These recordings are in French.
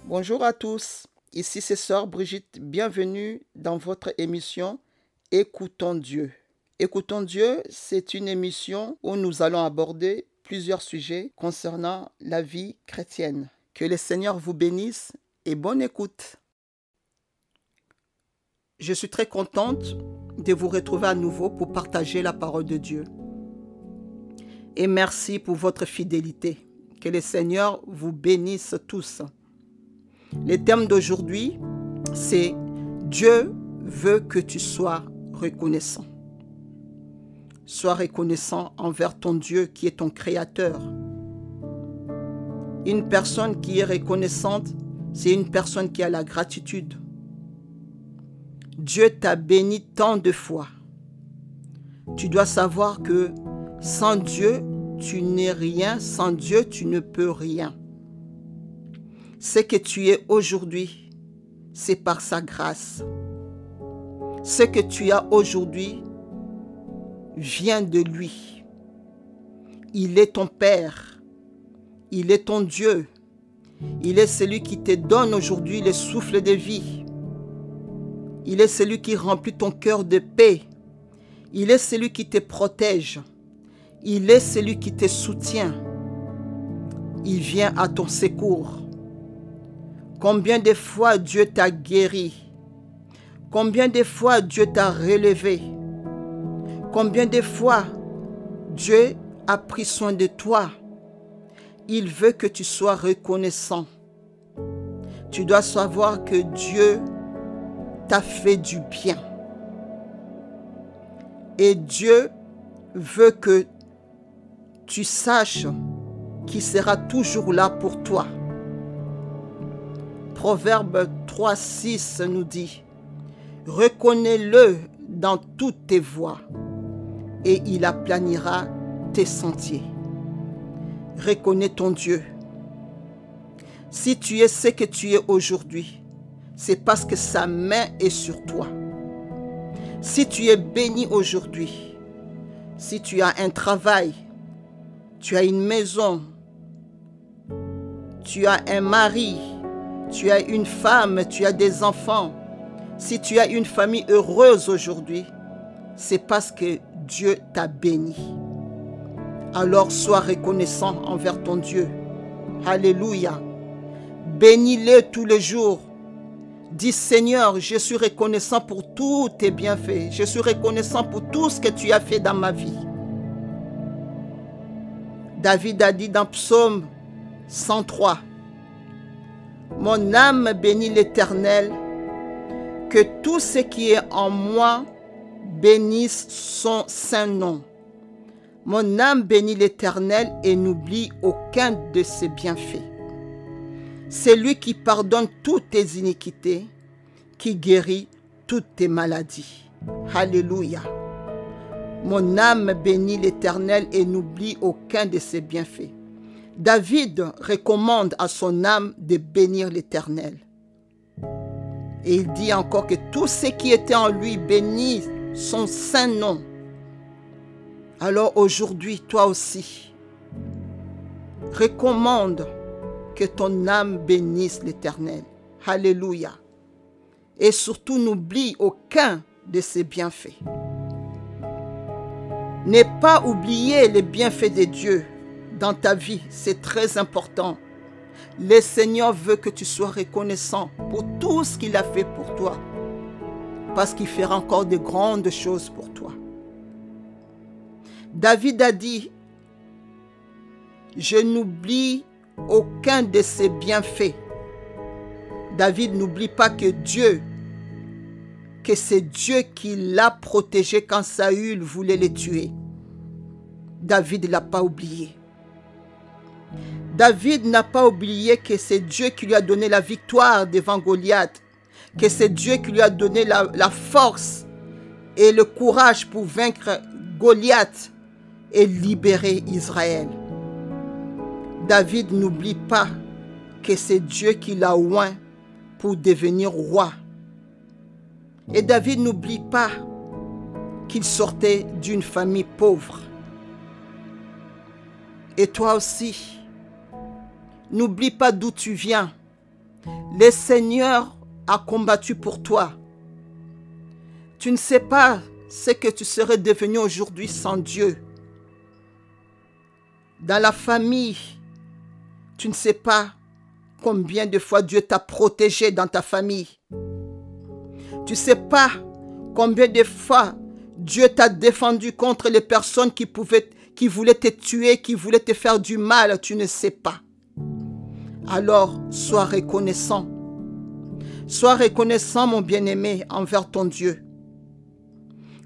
Bonjour à tous, ici c'est Sœur Brigitte, bienvenue dans votre émission Écoutons Dieu. Écoutons Dieu, c'est une émission où nous allons aborder plusieurs sujets concernant la vie chrétienne. Que le Seigneur vous bénisse et bonne écoute. Je suis très contente de vous retrouver à nouveau pour partager la parole de Dieu. Et merci pour votre fidélité. Que le Seigneur vous bénisse tous. Le thème d'aujourd'hui, c'est « Dieu veut que tu sois reconnaissant ». Sois reconnaissant envers ton Dieu qui est ton Créateur. Une personne qui est reconnaissante, c'est une personne qui a la gratitude. Dieu t'a béni tant de fois. Tu dois savoir que sans Dieu, tu n'es rien. Sans Dieu, tu ne peux rien. Ce que tu es aujourd'hui, c'est par sa grâce. Ce que tu as aujourd'hui vient de lui. Il est ton Père. Il est ton Dieu. Il est celui qui te donne aujourd'hui le souffle de vie. Il est celui qui remplit ton cœur de paix. Il est celui qui te protège. Il est celui qui te soutient. Il vient à ton secours. Combien de fois Dieu t'a guéri? Combien de fois Dieu t'a relevé? Combien de fois Dieu a pris soin de toi? Il veut que tu sois reconnaissant. Tu dois savoir que Dieu t'a fait du bien. Et Dieu veut que tu saches qu'il sera toujours là pour toi. Proverbe 3:6 nous dit « Reconnais-le dans toutes tes voies et il aplanira tes sentiers. » Reconnais ton Dieu. Si tu es ce que tu es aujourd'hui, c'est parce que sa main est sur toi. Si tu es béni aujourd'hui, si tu as un travail, tu as une maison, tu as un mari, tu as une femme, tu as des enfants, si tu as une famille heureuse aujourd'hui, c'est parce que Dieu t'a béni. Alors sois reconnaissant envers ton Dieu. Alléluia. Bénis-le tous les jours. Dis Seigneur, je suis reconnaissant pour tous tes bienfaits. Je suis reconnaissant pour tout ce que tu as fait dans ma vie. David a dit dans Psaume 103, « Mon âme bénit l'Éternel, que tout ce qui est en moi bénisse son saint nom. Mon âme bénit l'Éternel et n'oublie aucun de ses bienfaits. C'est lui qui pardonne toutes tes iniquités, qui guérit toutes tes maladies. » Alléluia. Mon âme bénit l'Éternel et n'oublie aucun de ses bienfaits. David recommande à son âme de bénir l'Éternel. Et il dit encore que tout ce qui était en lui bénit son saint nom. Alors aujourd'hui, toi aussi, recommande que ton âme bénisse l'Éternel. Alléluia. Et surtout, n'oublie aucun de ses bienfaits. N'aie pas oublié les bienfaits de Dieu dans ta vie. C'est très important. Le Seigneur veut que tu sois reconnaissant pour tout ce qu'il a fait pour toi. Parce qu'il fera encore de grandes choses pour toi. David a dit, « Je n'oublie aucun de ses bienfaits. » David n'oublie pas que c'est Dieu qui l'a protégé quand Saül voulait le tuer. David ne l'a pas oublié. David n'a pas oublié que c'est Dieu qui lui a donné la victoire devant Goliath, que c'est Dieu qui lui a donné la force et le courage pour vaincre Goliath et libérer Israël. David n'oublie pas que c'est Dieu qui l'a oint pour devenir roi. Et David n'oublie pas qu'il sortait d'une famille pauvre. Et toi aussi, n'oublie pas d'où tu viens. Le Seigneur a combattu pour toi. Tu ne sais pas ce que tu serais devenu aujourd'hui sans Dieu. Dans la famille, tu ne sais pas combien de fois Dieu t'a protégé dans ta famille. Tu ne sais pas combien de fois Dieu t'a défendu contre les personnes qui voulaient te tuer, qui voulaient te faire du mal. Tu ne sais pas. Alors, sois reconnaissant. Sois reconnaissant, mon bien-aimé, envers ton Dieu.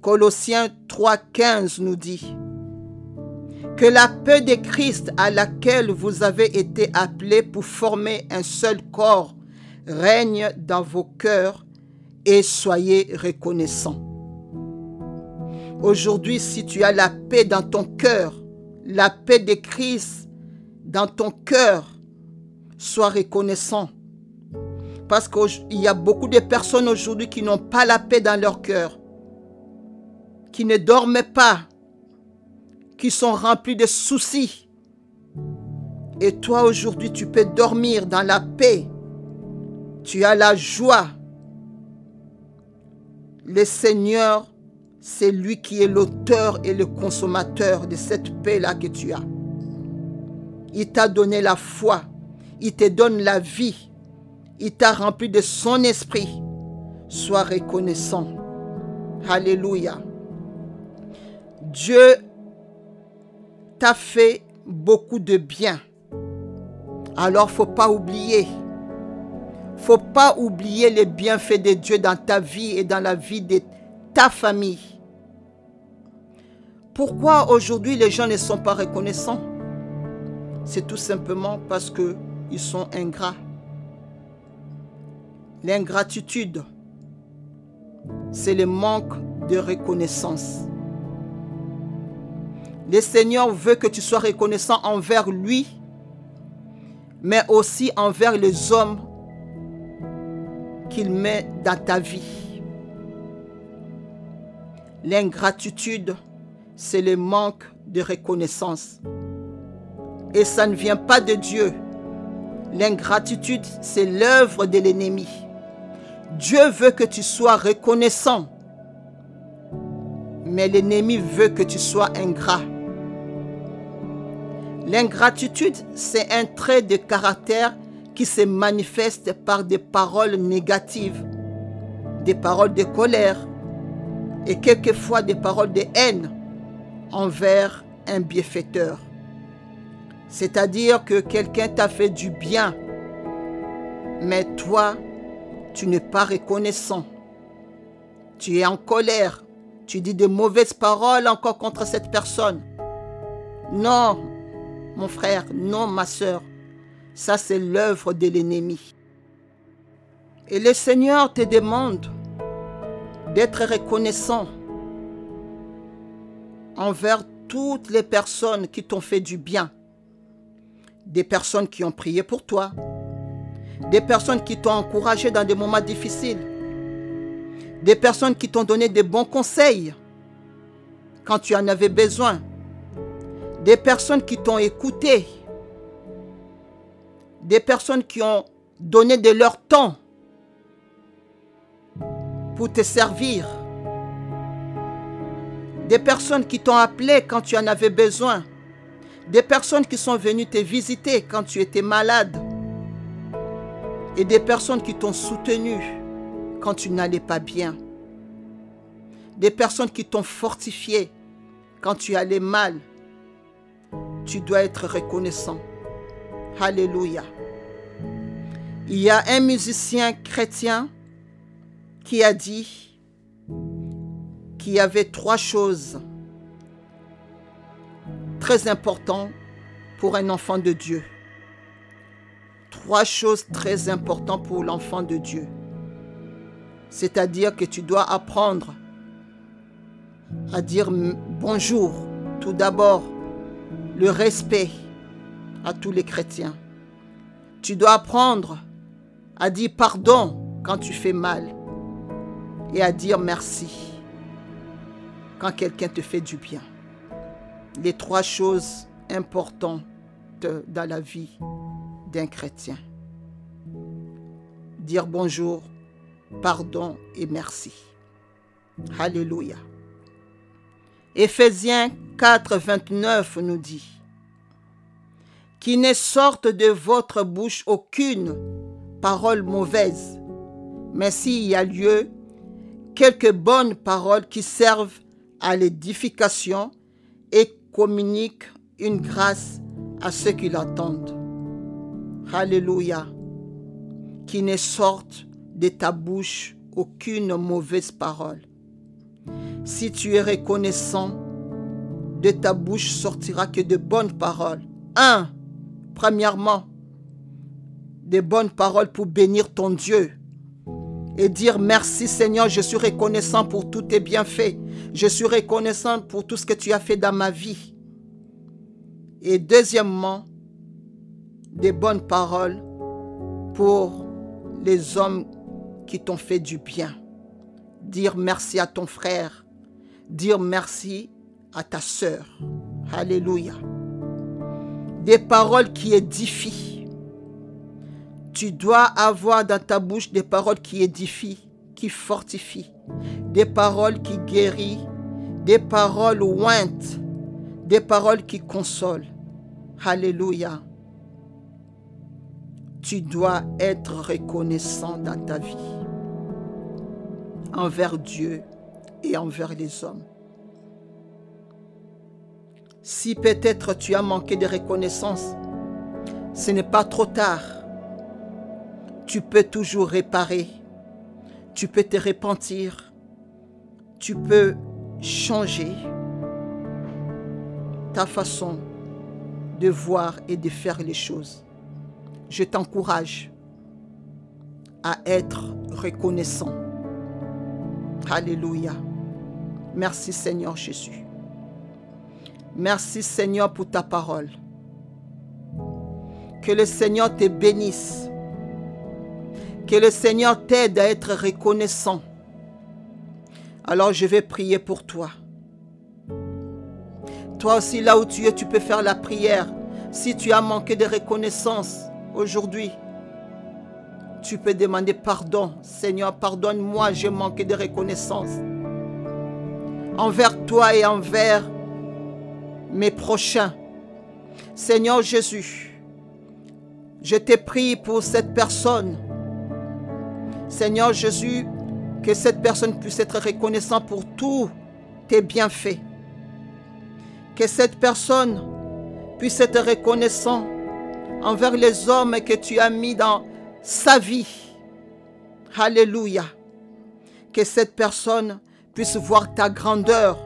Colossiens 3,15 nous dit que la paix de Christ à laquelle vous avez été appelés pour former un seul corps règne dans vos cœurs et soyez reconnaissants. Aujourd'hui, si tu as la paix dans ton cœur, la paix de Christ dans ton cœur, sois reconnaissant. Parce qu'il y a beaucoup de personnes aujourd'hui qui n'ont pas la paix dans leur cœur, qui ne dorment pas, qui sont remplis de soucis. Et toi aujourd'hui, tu peux dormir dans la paix. Tu as la joie. Le Seigneur, c'est lui qui est l'auteur et le consommateur de cette paix-là que tu as. Il t'a donné la foi. Il te donne la vie. Il t'a rempli de son esprit. Sois reconnaissant. Alléluia. Dieu t'a fait beaucoup de bien. Alors, faut pas oublier. Faut pas oublier les bienfaits de Dieu dans ta vie et dans la vie de ta famille. Pourquoi aujourd'hui les gens ne sont pas reconnaissants? C'est tout simplement parce qu'ils sont ingrats. L'ingratitude, c'est le manque de reconnaissance. Le Seigneur veut que tu sois reconnaissant envers lui, mais aussi envers les hommes qu'il met dans ta vie. L'ingratitude, c'est le manque de reconnaissance. Et ça ne vient pas de Dieu. L'ingratitude, c'est l'œuvre de l'ennemi. Dieu veut que tu sois reconnaissant, mais l'ennemi veut que tu sois ingrat. L'ingratitude, c'est un trait de caractère qui se manifeste par des paroles négatives, des paroles de colère et quelquefois des paroles de haine envers un bienfaiteur. C'est-à-dire que quelqu'un t'a fait du bien, mais toi, tu n'es pas reconnaissant. Tu es en colère. Tu dis de mauvaises paroles encore contre cette personne. Non, mon frère, non, ma sœur. Ça, c'est l'œuvre de l'ennemi. Et le Seigneur te demande d'être reconnaissant envers toutes les personnes qui t'ont fait du bien. Des personnes qui ont prié pour toi. Des personnes qui t'ont encouragé dans des moments difficiles. Des personnes qui t'ont donné des bons conseils quand tu en avais besoin. Des personnes qui t'ont écouté. Des personnes qui ont donné de leur temps pour te servir. Des personnes qui t'ont appelé quand tu en avais besoin. Des personnes qui sont venues te visiter quand tu étais malade. Et des personnes qui t'ont soutenu quand tu n'allais pas bien. Des personnes qui t'ont fortifié quand tu allais mal. Tu dois être reconnaissant. Alléluia. Il y a un musicien chrétien qui a dit qu'il y avait 3 choses très importantes pour un enfant de Dieu. 3 choses très importantes pour l'enfant de Dieu. C'est-à-dire que tu dois apprendre à dire bonjour. Tout d'abord, le respect à tous les chrétiens. Tu dois apprendre à dire pardon quand tu fais mal. et à dire merci quand quelqu'un te fait du bien. Les 3 choses importantes dans la vie d'un chrétien. Dire bonjour, pardon et merci. Alléluia. Éphésiens 4, 29 nous dit: qu'il ne sorte de votre bouche aucune parole mauvaise, mais s'il y a lieu, quelques bonnes paroles qui servent à l'édification et communiquent une grâce à ceux qui l'entendent. Alléluia. Qu'il ne sorte de ta bouche aucune mauvaise parole. Si tu es reconnaissant, de ta bouche sortira que de bonnes paroles. Premièrement, de bonnes paroles pour bénir ton Dieu et dire merci Seigneur, je suis reconnaissant pour tous tes bienfaits. Je suis reconnaissant pour tout ce que tu as fait dans ma vie. Et deuxièmement, des bonnes paroles pour les hommes qui t'ont fait du bien. Dire merci à ton frère. Dire merci à ta sœur. Alléluia. Des paroles qui édifient. Tu dois avoir dans ta bouche des paroles qui édifient, qui fortifient. Des paroles qui guérissent. Des paroles ointes. Des paroles qui consolent. Alléluia. Tu dois être reconnaissant dans ta vie envers Dieu et envers les hommes. Si peut-être tu as manqué de reconnaissance, ce n'est pas trop tard. Tu peux toujours réparer. Tu peux te repentir. Tu peux changer ta façon de voir et de faire les choses. Je t'encourage à être reconnaissant. Alléluia. Merci Seigneur Jésus. Merci Seigneur pour ta parole. Que le Seigneur te bénisse. Que le Seigneur t'aide à être reconnaissant. Alors je vais prier pour toi. Toi aussi, là où tu es, tu peux faire la prière. Si tu as manqué de reconnaissance aujourd'hui, tu peux demander pardon. Seigneur, pardonne-moi, j'ai manqué de reconnaissance envers toi et envers mes prochains. Seigneur Jésus, je te prie pour cette personne. Seigneur Jésus, que cette personne puisse être reconnaissante pour tous tes bienfaits. Que cette personne puisse être reconnaissant envers les hommes que tu as mis dans sa vie. Alléluia. Que cette personne puisse voir ta grandeur,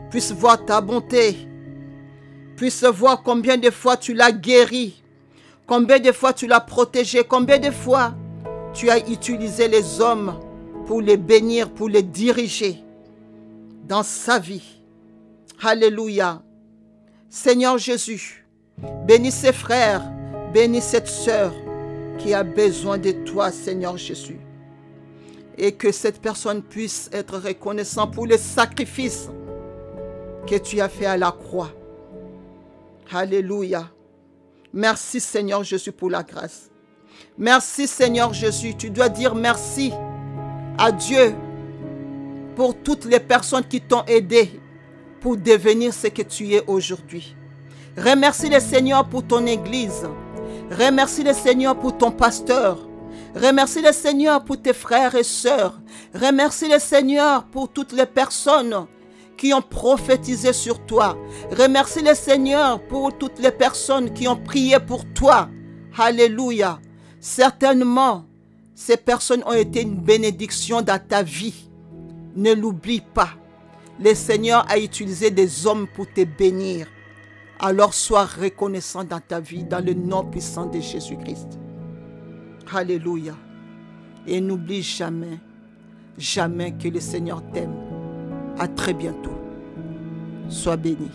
puisse voir ta bonté, puisse voir combien de fois tu l'as guéri, combien de fois tu l'as protégé, combien de fois tu as utilisé les hommes pour les bénir, pour les diriger dans sa vie. Alléluia. Seigneur Jésus, bénis ses frères, bénis cette sœur qui a besoin de toi, Seigneur Jésus. Et que cette personne puisse être reconnaissante pour le sacrifice que tu as fait à la croix. Alléluia. Merci Seigneur Jésus pour la grâce. Merci Seigneur Jésus. Tu dois dire merci à Dieu pour toutes les personnes qui t'ont aidé pour devenir ce que tu es aujourd'hui. Remercie le Seigneur pour ton église. Remercie le Seigneur pour ton pasteur. Remercie le Seigneur pour tes frères et sœurs. Remercie le Seigneur pour toutes les personnes qui ont prophétisé sur toi. Remercie le Seigneur pour toutes les personnes qui ont prié pour toi. Alléluia. Certainement, ces personnes ont été une bénédiction dans ta vie. Ne l'oublie pas. Le Seigneur a utilisé des hommes pour te bénir. Alors sois reconnaissant dans ta vie, dans le nom puissant de Jésus-Christ. Alléluia. Et n'oublie jamais, jamais que le Seigneur t'aime. À très bientôt. Sois béni.